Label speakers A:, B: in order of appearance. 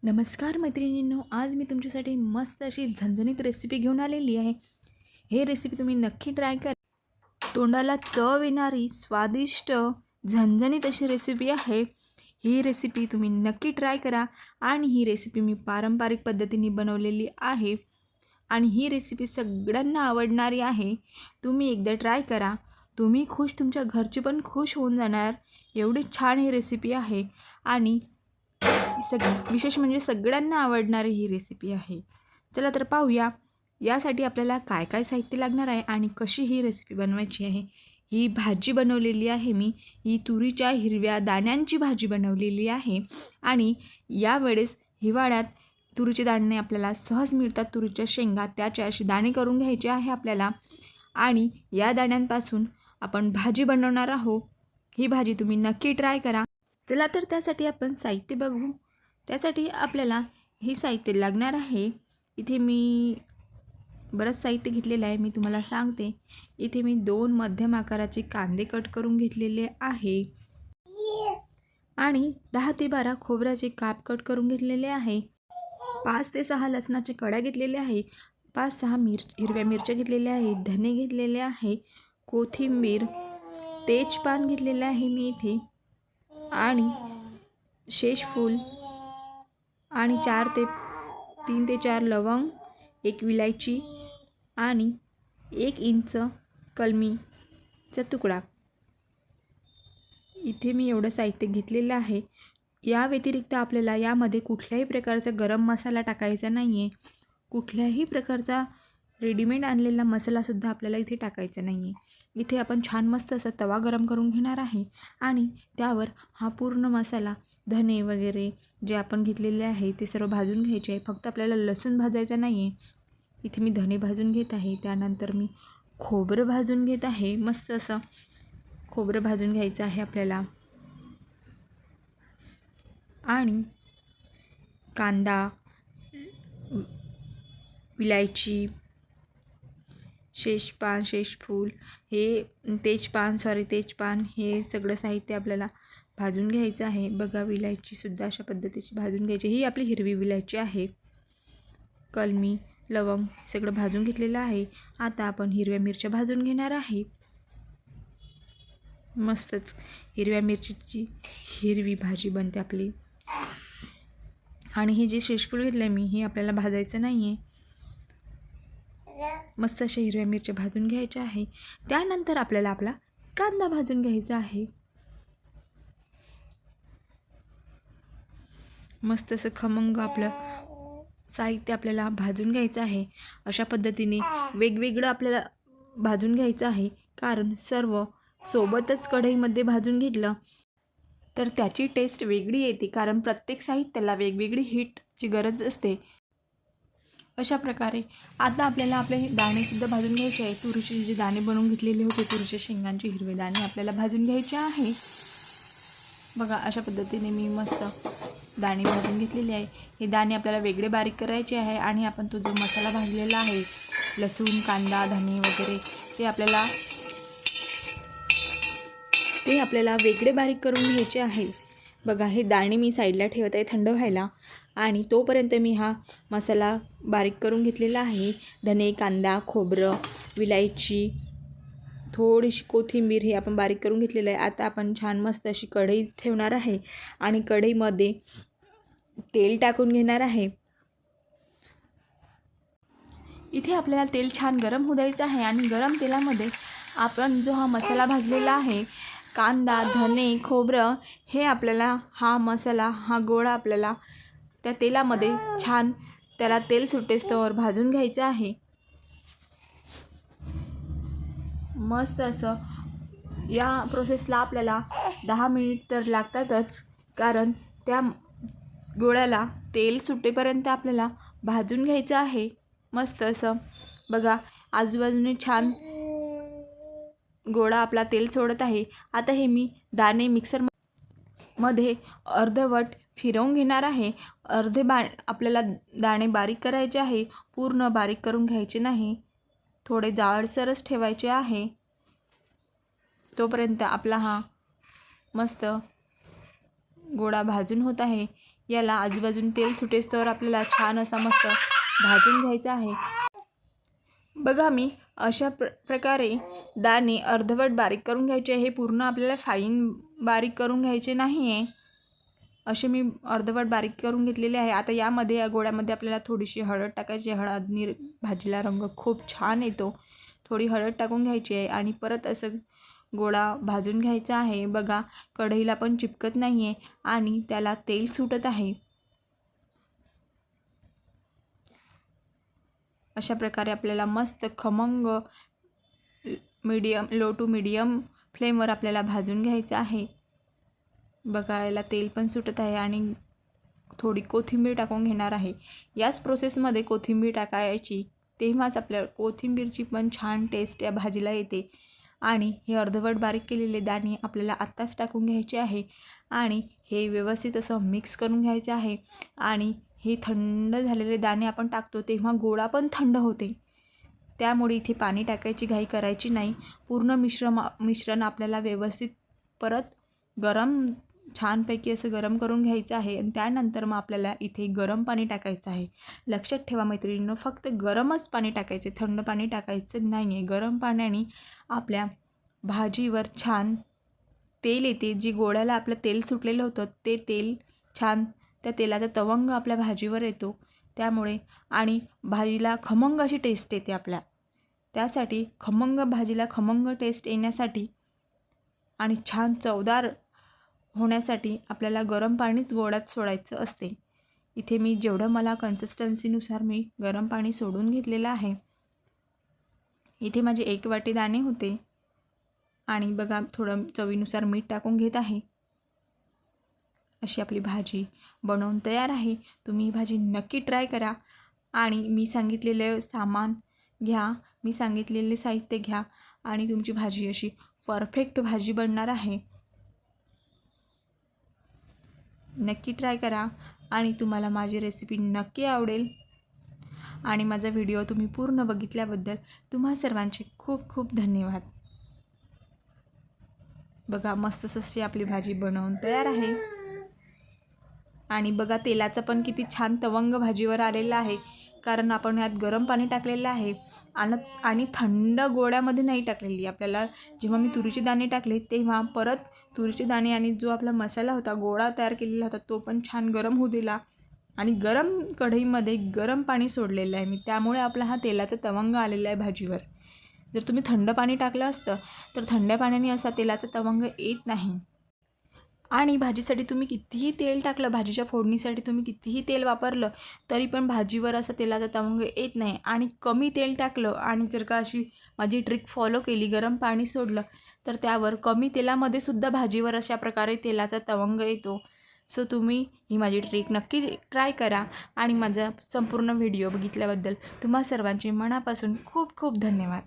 A: नमस्कार मैत्रिणींनो, आज मी तुमच्यासाठी मस्त अशी झणझणीत रेसिपी घेऊन आलेली आहे। हे रेसिपी तुम्ही नक्की ट्राय करा। तोंडाला चव येणारी स्वादिष्ट झणझणीत अशी रेसिपी आहे। ही रेसिपी तुम्ही नक्की ट्राय करा आणि ही रेसिपी मी पारंपरिक पद्धतीने बनवलेली आहे आणि ही रेसिपी सगळ्यांना आवडणारी आहे। तुम्ही एकदा ट्राय करा, तुम्ही खुश, तुमच्या घरचे पण खुश होऊन जाणार। एवढी छान ही रेसिपी आहे आणि विशेष म्हणजे सगळ्यांना आवडणारी ही रेसिपी आहे। चला तर पाहूया यासाठी आपल्याला काय काय साहित्य लागणार आहे आणि कशी ही रेसिपी बनवायची आहे। ही भाजी बनवलेली आहे मी, ही तुरीच्या हिरव्या दाण्यांची भाजी बनवलेली आहे आणि यावेळेस हिवाळ्यात तुरीचे दाणे आपल्याला सहज मिळतात, तुरीच्या शेंगा, त्याचे असे दाणे करून घ्यायचे आहे आपल्याला आणि या दाण्यांपासून आपण भाजी बनवणार आहोत। ही भाजी तुम्ही नक्की ट्राय करा। चला तर त्यासाठी आपण साहित्य बघू। त्यासाठी आपल्याला हे साहित्य लागणार आहे। इथे मी बरंच साहित्य घेतलेलं आहे, मी तुम्हाला सांगते। इथे मी 2 मध्यम आकाराचे कांदे कट करून घेतलेले आहे आणि 10 ते 12 खोबऱ्याचे काप कट करून घेतलेले आहे। 5 ते 6 लसणाचे कड्या घेतलेल्या आहे। 5-6 हिरव्या मिरच्या घेतलेल्या आहेत, धने घेतलेले आहे, कोथिंबीर, तेजपान घेतलेले आहे मी इथे आणि शेषफूल आणि 3 ते 4 लवंग, 1 विलायची आणि 1 इंच कलमीचा तुकडा। इथे मी एवढं साहित्य घेतलेलं आहे। या व्यतिरिक्त आपल्याला यामध्ये कुठल्याही प्रकारचा गरम मसाला टाकायचा नाही आहे, कुठल्याही प्रकारचा रेडीमेड आणलेला मसालासुद्धा आपल्याला इथे टाकायचा नाही आहे। इथे आपण छान मस्त असा तवा गरम करून घेणार आहे आणि त्यावर हा पूर्ण मसाला, धने वगैरे जे आपण घेतलेले आहे ते सर्व भाजून घ्यायचे आहे। फक्त आपल्याला लसूण भाजायचा नाही आहे। इथे मी धने भाजून घेत आहे, त्यानंतर मी खोबरं भाजून घेत आहे। मस्त असं खोबरं भाजून घ्यायचं आहे आपल्याला आणि कांदा, विलायची, शेषफूल, हे तेजपान, हे सगळं साहित्य आपल्याला भाजून घ्यायचं आहे। बघा, विलायचीसुद्धा अशा पद्धतीची भाजून घ्यायची। ही आपली हिरवी विलायची आहे। कलमी, लवंग सगळं भाजून घेतलेलं आहे। आता आपण हिरव्या मिरच्या भाजून घेणार आहे। मस्तच हिरव्या मिरचीची हिरवी भाजी बनते आपली। आणि हे जे शेषफूल घेतलं मी, हे आपल्याला भाजायचं नाही आहे। मस्त अशा हिरव्या मिरच्या भाजून घ्यायच्या आहे। त्यानंतर आपल्याला आपला कांदा भाजून घ्यायचा आहे। मस्त असं खमंग आपलं साहित्य आपल्याला भाजून घ्यायचं आहे। अशा पद्धतीने वेगवेगळं आपल्याला भाजून घ्यायचं आहे, कारण सर्व सोबतच कढईमध्ये भाजून घेतलं तर त्याची टेस्ट वेगळी येते, कारण प्रत्येक साहित्याला वेगवेगळी हीटची गरज असते। अशा प्रकारे आता आपल्याला आपले दाणेसुद्धा भाजून घ्यायचे आहे। तुरीचे जे दाणे बनवून घेतलेले होते, तुरीच्या शेंगांचे हिरवे दाणे आपल्याला भाजून घ्यायचे आहे। बघा, अशा पद्धतीने मी मस्त दाणे भाजून घेतलेले आहे। हे दाणे आपल्याला वेगळे बारीक करायचे आहे आणि आपण तो जो मसाला भाजलेला आहे, लसूण, कांदा, धने वगैरे, ते आपल्याला वेगळे बारीक करून घ्यायचे आहे। बघा, हे दाणे मी साईडला ठेवत आहे थंड व्हायला आणि तोपर्यंत मी हा मसाला बारीक करून घेतलेला आहे। धने, कांदा, खोबरं, विलायची, थोडीशी कोथिंबीर, हे आपण बारीक करून घेतलेलं आहे। आता आपण छान मस्त अशी कढई ठेवणार आहे आणि कढईमध्ये तेल टाकून घेणार आहे। इथे आपल्याला तेल छान गरम होऊ द्यायचं आहे आणि गरम तेलामध्ये आपण जो हा मसाला भाजलेला आहे, कांदा, धने, खोबरं, हे आपल्याला हा मसाला, हा गोळा आपल्याला त्या तेलामध्ये छान त्याला तेल सुटेस्तोवर भाजून घ्यायचं आहे। मस्त असं या प्रोसेसला आपल्याला 10 मिनिट तर लागतातच, कारण त्या गोळ्याला तेल सुटेपर्यंत आपल्याला भाजून घ्यायचं आहे। मस्त असं बघा, आजूबाजूने छान गोळा आपला तेल सोडत आहे। आता हे मी दाणे मिक्सरमध्ये अर्धवट फिरवून घेणार आहे। आपल्याला दाणे बारीक करायचे आहे, पूर्ण बारीक करून घ्यायचे नाही, थोडे जाडसरच ठेवायचे आहे। तोपर्यंत आपला हा मस्त गोळा भाजून होत आहे। याला आजूबाजून तेल सुटेस्तोवर आपल्याला छान असा मस्त भाजून घ्यायचा आहे। बघा मी अशा प्रकारे दाणे अर्धवट बारीक करून घ्यायचे। हे पूर्ण आपल्याला फाईन बारीक करून घ्यायचे नाही आहे, असे मी अर्धवट बारीक करून घेतलेले आहे। आता यामध्ये या गोळ्यामध्ये आपल्याला थोडीशी हळद टाकायची। हळदनी भाजीला रंग खूप छान येतो। थोडी हळद टाकून घ्यायची आहे आणि परत असं गोळा भाजून घ्यायचा आहे। बघा कढईला पण चिपकत नाही आहे आणि त्याला तेल सुटत आहे। अशा प्रकारे आपल्याला मस्त खमंग लो टू मीडियम फ्लेमवर आपल्याला भाजून घ्यायचं आहे। बघा याला तेल पण सुटत आहे आणि थोडी कोथिंबीर टाकून घेणार आहे। याच प्रोसेसमध्ये कोथिंबीर टाकायची, तेव्हाच आपल्या कोथिंबीरची पण छान टेस्ट या भाजीला येते। आणि हे अर्धवट बारीक केलेले दाणे आपल्याला आत्ताच टाकून घ्यायचे आहे आणि हे व्यवस्थित असं मिक्स करून घ्यायचे आहे। आणि हे थंड झालेले दाणे आपण टाकतो तेव्हा गोळा पण थंड होते, त्यामुळे इथे पाणी टाकायची घाई करायची नाही। पूर्ण मिश्रण आपल्याला व्यवस्थित परत छानपैकी असं गरम करून घ्यायचं आहे आणि त्यानंतर मग आपल्याला इथे गरम पाणी टाकायचं आहे। लक्षात ठेवा मैत्रिणींनो, फक्त गरमच पाणी टाकायचे, थंड पाणी टाकायचं नाही आहे। गरम पाण्याने आपल्या भाजीवर छान तेल येते। जी गोळ्याला आपलं तेल सुटलेलं होतं ते तेल छान त्या तेलाचा तवंग आपल्या भाजीवर येतो, त्यामुळे आणि भाजीला खमंग अशी टेस्ट येते आपल्या। त्यासाठी भाजीला खमंग टेस्ट येण्यासाठी आणि छान चवदार होण्यासाठी आपल्याला गरम पाणीच गोळ्यात सोडायचं असते। इथे मी जेवढं मला कन्सिस्टन्सीनुसार मी गरम पाणी सोडून घेतलेलं आहे। इथे माझे 1 वाटी दाणे होते आणि बघा थोडं चवीनुसार मीठ टाकून घेत आहे। अशी आपली भाजी बनवून तयार आहे। तुम्ही ही भाजी नक्की ट्राय करा आणि मी सांगितलेले सामान घ्या, मी सांगितलेले साहित्य घ्या आणि तुमची भाजी अशी परफेक्ट भाजी बनणार आहे। नक्की ट्राय करा आणि तुम्हाला माझी रेसिपी नक्की आवडेल। आणि माझा व्हिडिओ तुम्ही पूर्ण बघितल्याबद्दल तुम्हा सर्वांचे खूप खूप धन्यवाद। बघा मस्त अशी आपली भाजी बनवून तयार आहे आणि बघा तेलाचा पण किती छान तवंग भाजीवर आलेला आहे, कारण आपण यात गरम पाणी टाकलेलं आहे आणि थंड गोळ्यामध्ये नाही टाकलेली। आपल्याला जेव्हा मी तुरीचे दाणे टाकले तेव्हा परत तुरीचे दाणे आणि जो आपला मसाला होता, गोळा तयार केलेला होता, तो पण छान गरम होऊ दिला आणि गरम कढईमध्ये गरम पाणी सोडलेलं आहे मी, त्यामुळे आपला हा तेलाचा तवंग आलेला आहे भाजीवर। जर तुम्ही थंड पाणी टाकलं असतं तर थंड पाण्याने असा तेलाचा तवंग येत नाही। आणि भाजीसाठी तुम्ही कितीही तेल टाकलं, भाजीच्या फोडणीसाठी तुम्ही कितीही तेल वापरलं तरी पण भाजीवर असं तेलाचा तवंग येत नाही। आणि कमी तेल टाकलं आणि जर का अशी माझी ट्रिक फॉलो केली, गरम पाणी सोडलं, तर त्यावर कमी तेलामध्ये सुद्धा भाजीवर अशा प्रकारे तेलाचा तवंग येतो। सो तुम्ही ही माझी ट्रिक नक्की ट्राय करा आणि माझा संपूर्ण व्हिडिओ बघितल्याबद्दल तुम्हा सर्वांचे मनापासून खूप खूप धन्यवाद।